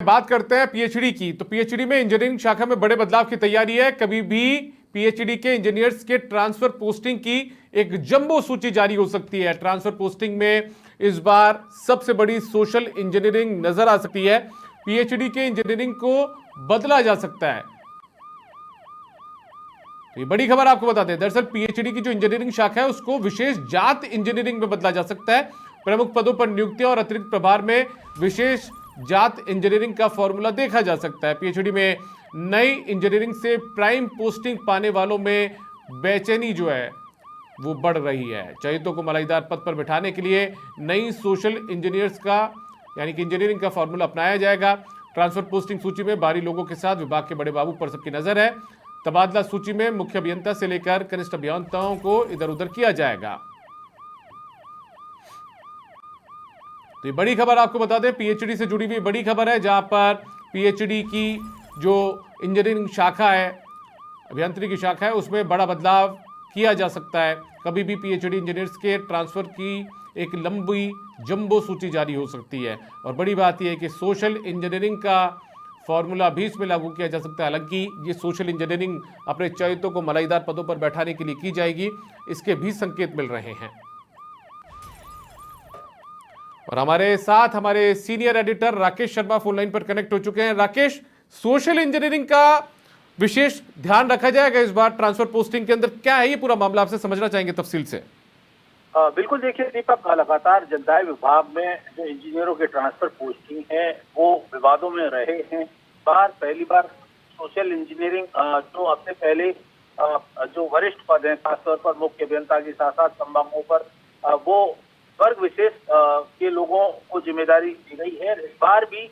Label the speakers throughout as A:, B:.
A: बात करते हैं पीएचडी की। तो पीएचडी में इंजीनियरिंग शाखा में बड़े बदलाव की तैयारी है। कभी भी पीएचडी के इंजीनियर्स के ट्रांसफर पोस्टिंग की एक जंबो सूची जारी हो सकती है। ट्रांसफर पोस्टिंग में इस बार सबसे बड़ी सोशल इंजीनियरिंग नजर आ सकती है। पीएचडी के इंजीनियरिंग को बदला जा सकता है। तो ये बड़ी खबर आपको बता दें। दरअसल पीएचडी की जो इंजीनियरिंग शाखा है उसको विशेष जात इंजीनियरिंग में बदला जा सकता है। प्रमुख पदों पर नियुक्तियां और अतिरिक्त प्रभार में विशेष जात इंजीनियरिंग का फॉर्मूला देखा जा सकता है। पीएचडी में नई इंजीनियरिंग से प्राइम पोस्टिंग पाने वालों में बेचैनी जो है वो बढ़ रही है। चयनितों को मलाईदार पद पर बिठाने के लिए नई सोशल इंजीनियर्स का यानी कि इंजीनियरिंग का फॉर्मूला अपनाया जाएगा। ट्रांसफर पोस्टिंग सूची में बाहरी लोगों के साथ विभाग के बड़े बाबू पर सबकी नजर है। तबादला सूची में मुख्य अभियंता से लेकर कनिष्ठ अभियंताओं को इधर उधर किया जाएगा। तो ये बड़ी खबर आपको बता दें, पीएचडी से जुड़ी हुई बड़ी खबर है, जहां पर पीएचडी की जो इंजीनियरिंग शाखा है, अभियांत्रिकी शाखा है, उसमें बड़ा बदलाव किया जा सकता है। कभी भी पीएचडी इंजीनियर्स के ट्रांसफर की एक लंबी जंबो सूची जारी हो सकती है। और बड़ी बात यह है कि सोशल इंजीनियरिंग का फॉर्मूला भी इसमें लागू किया जा सकता है। हालांकि ये सोशल इंजीनियरिंग अपने चयनितों को मलाईदार पदों पर बैठाने के लिए की जाएगी, इसके भी संकेत मिल रहे हैं। और हमारे साथ हमारे senior editor Rakesh Sharma phone line पर कनेक्ट हो चुके हैं। राकेश, सोशल इंजीनियरिंग का विशेष ध्यान रखा जाएगा इस बार ट्रांसफर पोस्टिंग के अंदर, क्या है ये पूरा मामला, आपसे समझना चाहेंगे तफसील से।
B: बिल्कुल, देखिए दीपक, लगातार जलदाय विभाग में जो इंजीनियरों के ट्रांसफर पोस्टिंग है वो विवादों में रहे हैं। पहली बार सोशल इंजीनियरिंग जो अपने पहले जो वरिष्ठ पद हैं, खासतौर पर मुख्य अभियंता के साथ साथ संभागों पर वो वर्ग विशेष के लोगों को जिम्मेदारी दी गई है। इस बार भी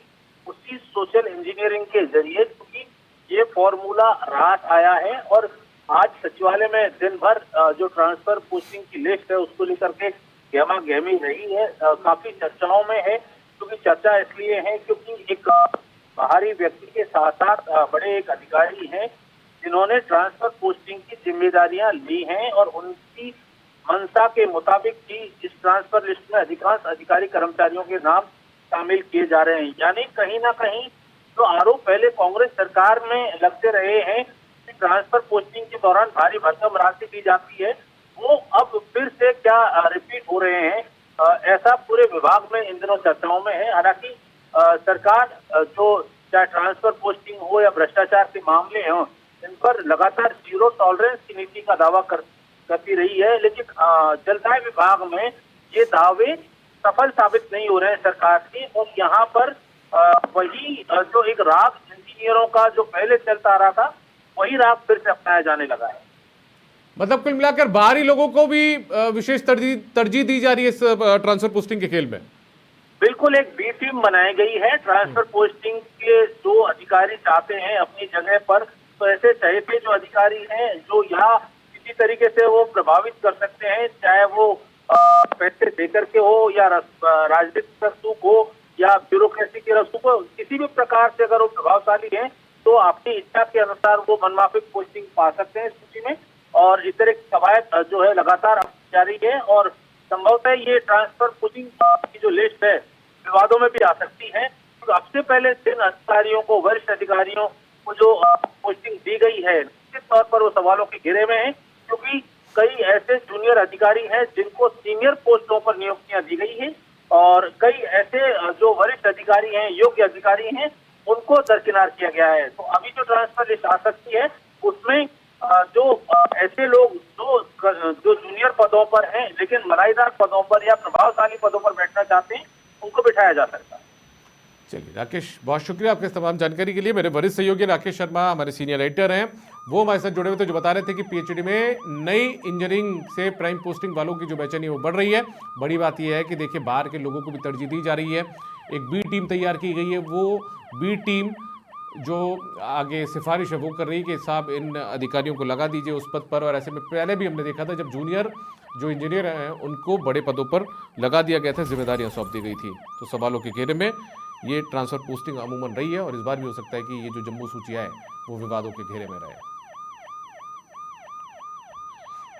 B: उसी सोशल इंजीनियरिंग के जरिए, क्योंकि ये फॉर्मूला रास आया है और आज सचिवालय में दिन भर जो ट्रांसफर पोस्टिंग की लिस्ट है उसको लेकर के गहमा गहमी रही है, काफी चर्चाओं में है। क्योंकि चर्चा इसलिए है क्योंकि एक बाहरी व्यक्ति के साथ साथ बड़े एक अधिकारी हैं जिन्होंने ट्रांसफर पोस्टिंग की जिम्मेदारियां ली हैं और उनकी मंशा के मुताबिक ही इस ट्रांसफर लिस्ट में अधिकांश अधिकारी कर्मचारियों के नाम शामिल किए जा रहे हैं। यानी कहीं ना कहीं जो आरोप पहले कांग्रेस सरकार में लगते रहे हैं कि ट्रांसफर पोस्टिंग के दौरान भारी भरकम राशि दी जाती है, वो अब फिर से क्या रिपीट हो रहे हैं, ऐसा पूरे विभाग में इन दिनों चर्चाओं में है। हालांकि सरकार जो चाहे ट्रांसफर पोस्टिंग हो या भ्रष्टाचार के मामले हों, इन पर लगातार जीरो टॉलरेंस की नीति का दावा करती रही है, लेकिन जलदाय विभाग में ये दावे सफल साबित नहीं हो रहे हैं सरकार के। और यहाँ पर वही जो एक राग इंजीनियरों का जो पहले चलता आ रहा था, वही राग फिर से अपनाया जाने लगा है।
A: मतलब कुल मिलाकर बाहरी लोगों को भी विशेष तरजीह दी जा रही है इस ट्रांसफर पोस्टिंग के खेल में।
B: बिल्कुल, एक बी टीम बनाई गई है। ट्रांसफर पोस्टिंग के जो अधिकारी चाहते हैं अपनी जगह पर, तो ऐसे चहेते जो अधिकारी हैं जो यहाँ किसी तरीके से वो प्रभावित कर सकते हैं, चाहे वो पैसे देकर के हो या राजनीतिक रसूख हो या ब्यूरोक्रेसी के रसूख हो, किसी भी प्रकार से अगर वो प्रभावशाली हैं तो अपनी इच्छा के अनुसार वो मनमाफिक पोस्टिंग पा सकते हैं सूची में। और इस तरह की कवायद जो है लगातार जारी है और संभवतः ये ट्रांसफर पोस्टिंग की जो लिस्ट है विवादों में भी आ सकती है। तो अब से पहले जिन अधिकारियों को, वरिष्ठ अधिकारियों को जो पोस्टिंग दी गई है, निश्चित तौर पर वो सवालों के घेरे में है, क्योंकि कई ऐसे जूनियर अधिकारी हैं जिनको सीनियर पोस्टों पर नियुक्तियां दी गई है और कई ऐसे जो वरिष्ठ अधिकारी हैं, योग्य अधिकारी हैं, उनको दरकिनार किया गया है। तो अभी जो ट्रांसफर लिस्ट आ सकती है उसमें जो ऐसे लोग जो जूनियर पदों पर हैं लेकिन मलाईदार पदों पर या प्रभावशाली पदों पर बैठना चाहते हैं, उनको बिठाया जा सकता है।
A: चलिए राकेश, बहुत शुक्रिया आपके तमाम जानकारी के लिए। मेरे वरिष्ठ सहयोगी राकेश शर्मा हमारे सीनियर एडिटर हैं, वो हमारे साथ जुड़े हुए थे, जो बता रहे थे कि पीएचडी में नई इंजीनियरिंग से प्राइम पोस्टिंग वालों की जो बेचैनी है वो बढ़ रही है। बड़ी बात यह है कि देखिए बाहर के लोगों को भी तरजीह दी जा रही है। एक बी टीम तैयार की गई है, वो बी टीम जो आगे सिफारिश है वो कर रही है कि साहब इन अधिकारियों को लगा दीजिए उस पद पर। और ऐसे में पहले भी हमने देखा था जब जूनियर जो इंजीनियर हैं उनको बड़े पदों पर लगा दिया गया था, जिम्मेदारियां सौंप दी गई थी। तो सवालों के घेरे में ये ट्रांसफर पोस्टिंग अमूमन रही है और इस बार भी हो सकता है कि ये जो जम्बो सूची है वो विवादों के घेरे में रहे।